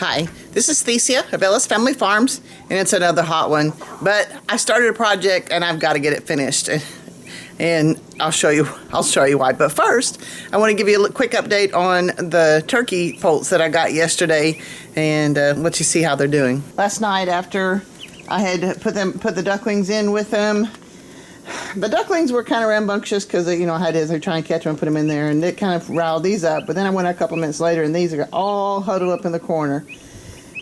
Hi, this is Thesia of Ellis Family Farms, and it's another hot one. But I started a project and I've got to get it finished, and I'll show you why. But first, I want to give you a quick update on the turkey poults that I got yesterday, and let you see how they're doing. Last night, after I had put the ducklings in with them, the ducklings were kind of rambunctious because I had to try and catch them and put them in there, and it kind of riled these up. But then I went a couple minutes later, and these are all huddled up in the corner.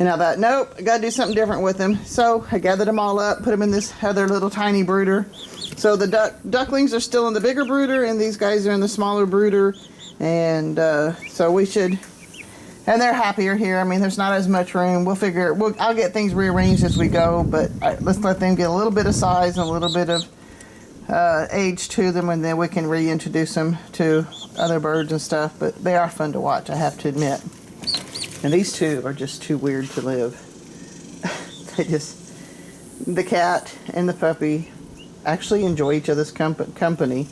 And I thought, nope, I got to do something different with them. So I gathered them all up, put them in this other little tiny brooder. So the ducklings are still in the bigger brooder, and these guys are in the smaller brooder. And so we should, and they're happier here. I mean, there's not as much room. We'll figure, I'll get things rearranged as we go, but let's let them get a little bit of size and a little bit of age to them, and then we can reintroduce them to other birds and stuff. But they are fun to watch, I have to admit. And these two are just too weird to live. The cat and the puppy actually enjoy each other's company.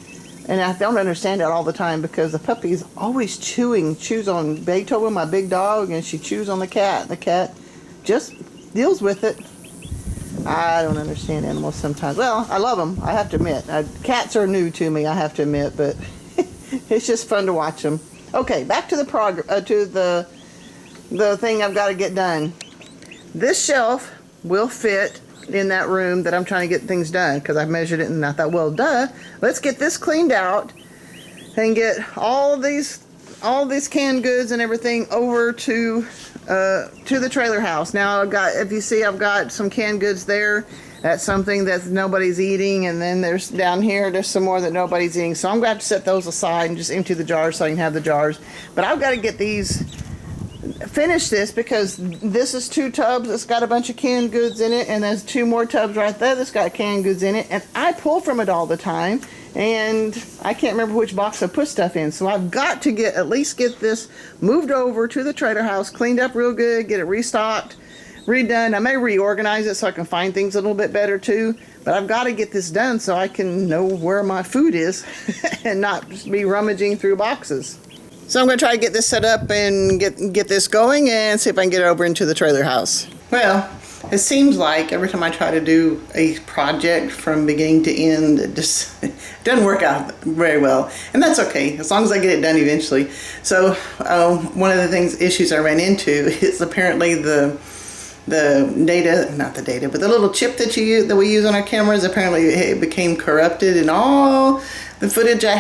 And I don't understand it all the time, because the puppy's always chews on Beethoven, my big dog, and she chews on the cat. The cat just deals with it. I don't understand animals sometimes. Well, I love them, I have to admit. Cats are new to me, I have to admit, but it's just fun to watch them. Okay, back to the thing I've got to get done. This shelf will fit in that room that I'm trying to get things done, because I measured it and I thought, well, duh, let's get this cleaned out and get all these canned goods and everything over to the trailer house. Now if you see, I've got some canned goods there. That's something that nobody's eating, and then there's down here, there's some more that nobody's eating. So I'm going to have to set those aside and just empty the jars so I can have the jars. But I've got to get finish this, because this is 2 tubs that's got a bunch of canned goods in it, and there's 2 more tubs right there that's got canned goods in it, and I pull from it all the time, and I can't remember which box I put stuff in. So I've got to at least get this moved over to the trailer house, cleaned up real good, get it restocked, redone. I may reorganize it so I can find things a little bit better too, but I've got to get this done so I can know where my food is and not just be rummaging through boxes. So I'm going to try to get this set up and get this going and see if I can get it over into the trailer house. Well, it seems like every time I try to do a project from beginning to end, it just doesn't work out very well. And that's okay, as long as I get it done eventually. So one of the issues I ran into is apparently the little chip that we use on our cameras, apparently it became corrupted, and all the footage that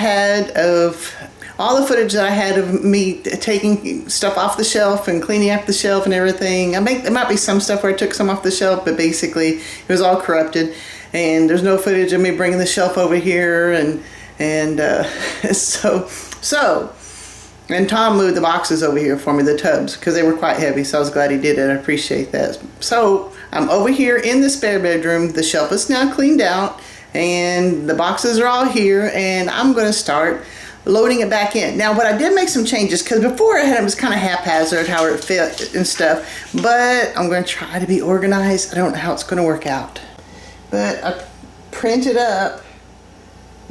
I had of me taking stuff off the shelf and cleaning up the shelf and everything. There might be some stuff where I took some off the shelf, but basically it was all corrupted. And there's no footage of me bringing the shelf over here, and and Tom moved the boxes over here for me, the tubs, because they were quite heavy, so I was glad he did it. I appreciate that. So I'm over here in the spare bedroom. The shelf is now cleaned out, and the boxes are all here, and I'm going to start loading it back in. Now, what I did make some changes, because before I had it was kind of haphazard how it fit and stuff, but I'm going to try to be organized. I don't know how it's going to work out, but I printed up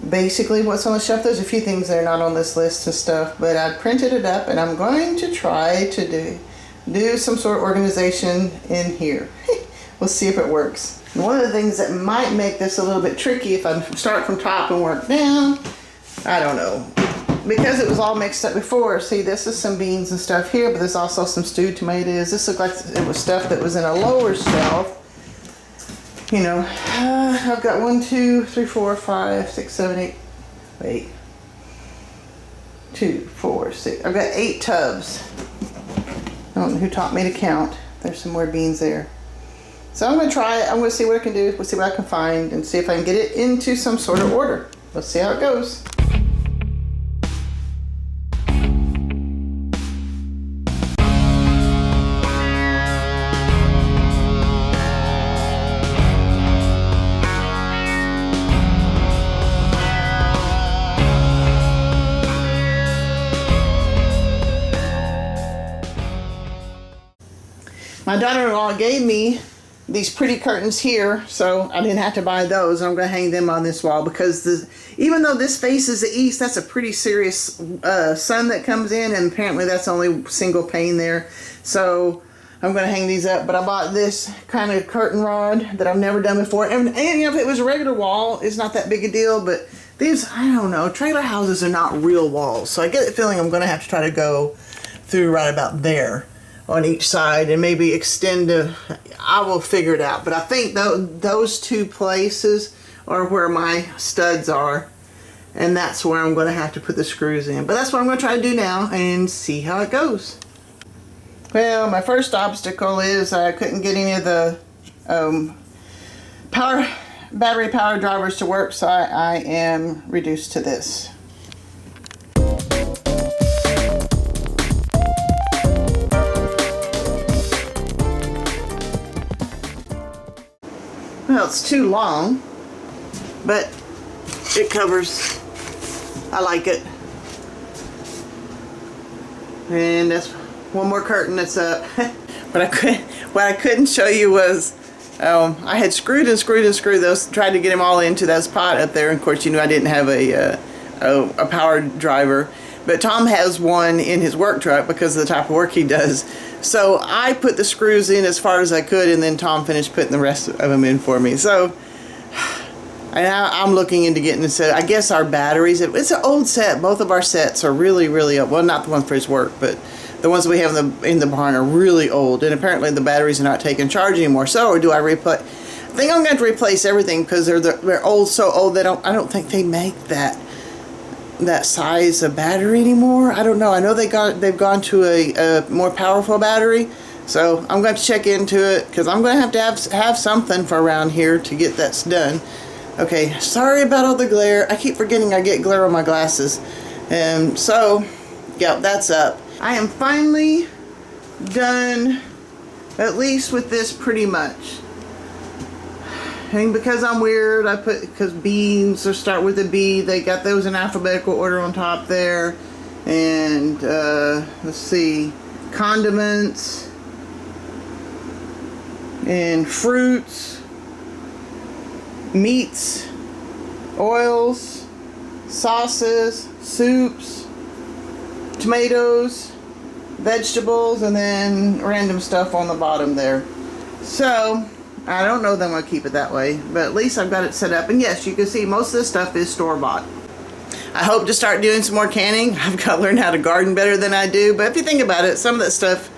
basically what's on the shelf. There's a few things that are not on this list and stuff, but I printed it up, and I'm going to try to do some sort of organization in here. We'll see if it works. And one of the things that might make this a little bit tricky, if I start from top and work down, I don't know, because it was all mixed up before. See, this is some beans and stuff here, but there's also some stewed tomatoes. This looked like it was stuff that was in a lower shelf. I've got 1, 2, 3, 4, 5, 6, 7, 8. Wait. 2, 4, 6. I've got 8 tubs. I don't know who taught me to count. There's some more beans there. So I'm going to try it. I'm going to see what I can do. We'll see what I can find and see if I can get it into some sort of order. Let's see how it goes. My daughter-in-law gave me these pretty curtains here, so I didn't have to buy those. I'm going to hang them on this wall, because even though this faces the east, that's a pretty serious sun that comes in, and apparently that's only single pane there. So I'm going to hang these up, but I bought this kind of curtain rod that I've never done before. And you know, if it was a regular wall, it's not that big a deal, but these, I don't know, trailer houses are not real walls. So I get the feeling I'm going to have to try to go through right about there on each side and maybe extend I will figure it out. But I think those two places are where my studs are. And that's where I'm going to have to put the screws in. But that's what I'm going to try to do now and see how it goes. Well, my first obstacle is I couldn't get any of the battery power drivers to work, so I am reduced to this. Well, it's too long, but it covers. I like it. And that's one more curtain that's up. What I couldn't show you was I had screwed those, tried to get them all into that spot up there. And of course, you know, I didn't have a power driver, but Tom has one in his work truck because of the type of work he does. So I put the screws in as far as I could, and then Tom finished putting the rest of them in for me. So and I'm looking into getting a set. I guess our batteries, it's an old set. Both of our sets are really, really old. Well, not the ones for his work, but the ones that we have in the barn are really old. And apparently the batteries are not taking charge anymore. So, or do I replace? I think I'm going to replace everything because they're old, so old I don't think they make that size of battery anymore. I don't know. I know they've gone to a more powerful battery. So I'm going to check into it because I'm going to have something for around here to get that done. Okay, sorry about all the glare. I keep forgetting I get glare on my glasses. So, yeah, that's up. I am finally done, at least with this pretty much. And because I'm weird, because beans start with a B, they got those in alphabetical order on top there. And, let's see, condiments and fruits. Meats, oils, sauces, soups, tomatoes, vegetables, and then random stuff on the bottom there. So, I don't know that I'm going to keep it that way, but at least I've got it set up. And yes, you can see most of this stuff is store-bought. I hope to start doing some more canning. I've got to learn how to garden better than I do, but if you think about it, some of that stuff,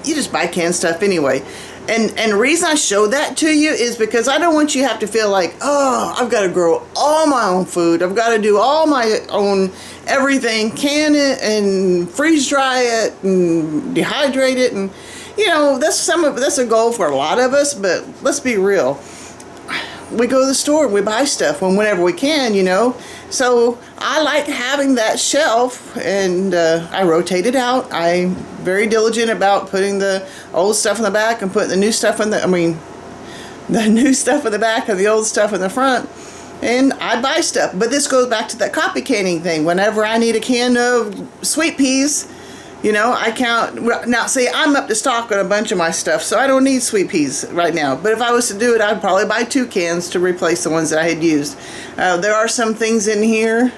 you just buy canned stuff anyway. And the reason I show that to you is because I don't want you to have to feel like, oh, I've got to grow all my own food. I've got to do all my own everything, can it and freeze dry it and dehydrate it. And, you know, that's a goal for a lot of us, but let's be real. We go to the store and we buy stuff whenever we can, you know. So I like having that shelf, and I rotate it out. I'm very diligent about putting the old stuff in the back and putting the new stuff in the new stuff in the back and the old stuff in the front. And I buy stuff. But this goes back to that copy canning thing. Whenever I need a can of sweet peas, you know, I count. Now, see, I'm up to stock on a bunch of my stuff, so I don't need sweet peas right now. But if I was to do it, I'd probably buy 2 cans to replace the ones that I had used. There are some things in here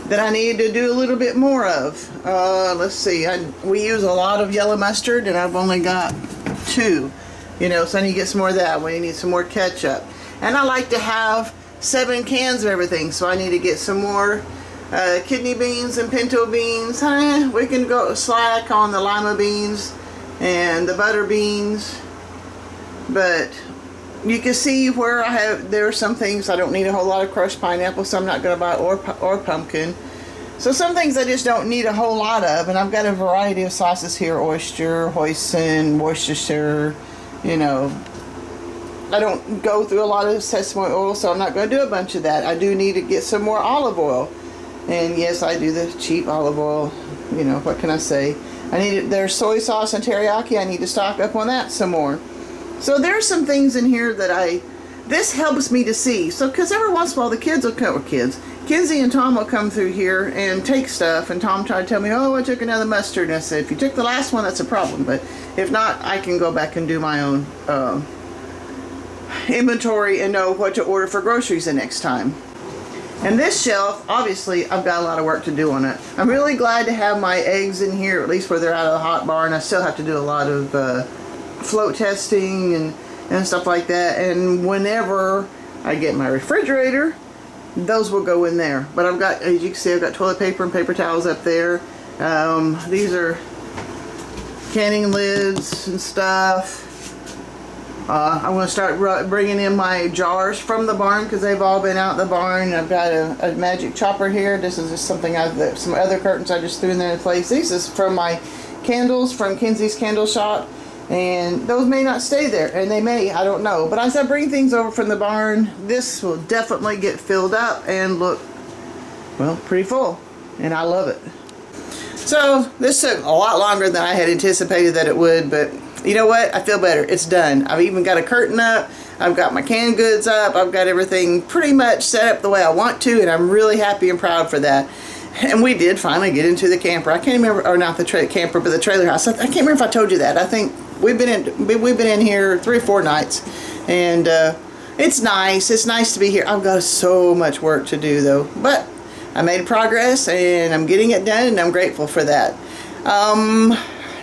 that I need to do a little bit more of. Let's see. We use a lot of yellow mustard, and I've only got 2. You know, so I need to get some more of that. We need some more ketchup. And I like to have 7 cans of everything, so I need to get some more kidney beans and pinto beans. We can go slack on the lima beans and the butter beans, but you can see where there are some things I don't need a whole lot of crushed pineapple, so I'm not going to buy or pumpkin. So some things I just don't need a whole lot of, and I've got a variety of sauces here: oyster, hoisin, Worcestershire. You know, I don't go through a lot of sesame oil, so I'm not going to do a bunch of that. I do need to get some more olive oil. And yes, I do the cheap olive oil. You know, what can I say? There's soy sauce and teriyaki. I need to stock up on that some more. So there's some things in here that this helps me to see. So, because every once in a while the kids will come, Kinsey and Tom will come through here and take stuff, and Tom tried to tell me, oh, I took another mustard. And I said, if you took the last one, that's a problem. But if not, I can go back and do my own inventory and know what to order for groceries the next time. And this shelf, obviously, I've got a lot of work to do on it. I'm really glad to have my eggs in here, at least where they're out of the hot barn. I still have to do a lot of float testing and stuff like that. And whenever I get my refrigerator, those will go in there. But I've got, as you can see, I've got toilet paper and paper towels up there. These are canning lids and stuff. I'm going to start bringing in my jars from the barn because they've all been out in the barn. I've got a magic chopper here. This is just something some other curtains I just threw in there in place. These is from my candles from Kenzie's Candle Shop, and those may not stay there, and they may, I don't know. But as I bring things over from the barn, this will definitely get filled up and look, well, pretty full, and I love it. So this took a lot longer than I had anticipated that it would, but you know what? I feel better. It's done. I've even got a curtain up. I've got my canned goods up. I've got everything pretty much set up the way I want to, and I'm really happy and proud for that. And we did finally get into the camper. I can't remember, or not the camper, but the trailer house. I can't remember if I told you that. I think we've been in here 3 or 4 nights, and it's nice. It's nice to be here. I've got so much work to do though, but I made progress and I'm getting it done, and I'm grateful for that.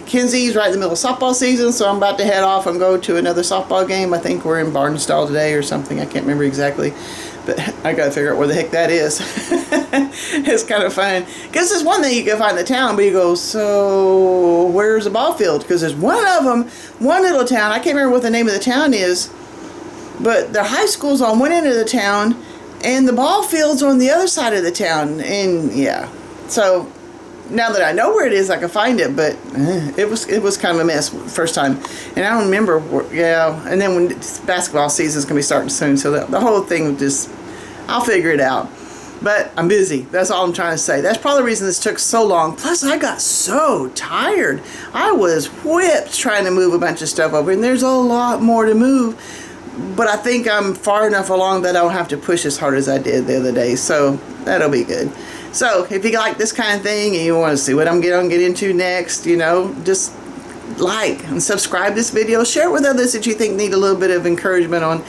Kenzie's right in the middle of softball season, so I'm about to head off and go to another softball game. I think we're in Barnstall today or something. I can't remember exactly, but I gotta figure out where the heck that is. It's kind of fun because there's one thing you can find in the town, but you go, so where's the ball field? Because there's one of them, one little town. I can't remember what the name of the town is, but the high school's on one end of the town and the ball field's on the other side of the town. And yeah, so now that I know where it is, I can find it, but it was kind of a mess first time, and I don't remember. Yeah, and then when basketball season's gonna be starting soon, so the whole thing just, I'll figure it out. But I'm busy. That's all I'm trying to say. That's probably the reason this took so long. Plus, I got so tired. I was whipped trying to move a bunch of stuff over, and there's a lot more to move. But I think I'm far enough along that I don't have to push as hard as I did the other day, so that'll be good. So if you like this kind of thing and you want to see what I'm going to get into next, you know, just like and subscribe this video. Share it with others that you think need a little bit of encouragement on.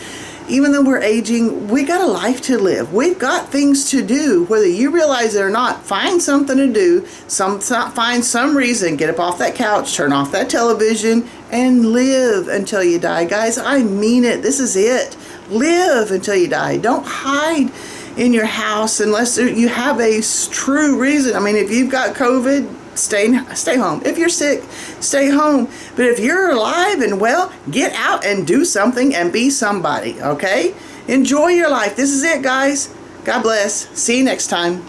Even though we're aging, we got a life to live. We've got things to do, whether you realize it or not. Find something to do. Find some reason. Get up off that couch, turn off that television, and live until you die. Guys, I mean it. This is it. Live until you die. Don't hide in your house unless you have a true reason. I mean, if you've got COVID, stay home. If you're sick, stay home. But if you're alive and well, get out and do something and be somebody, okay? Enjoy your life. This is it, guys. God bless. See you next time.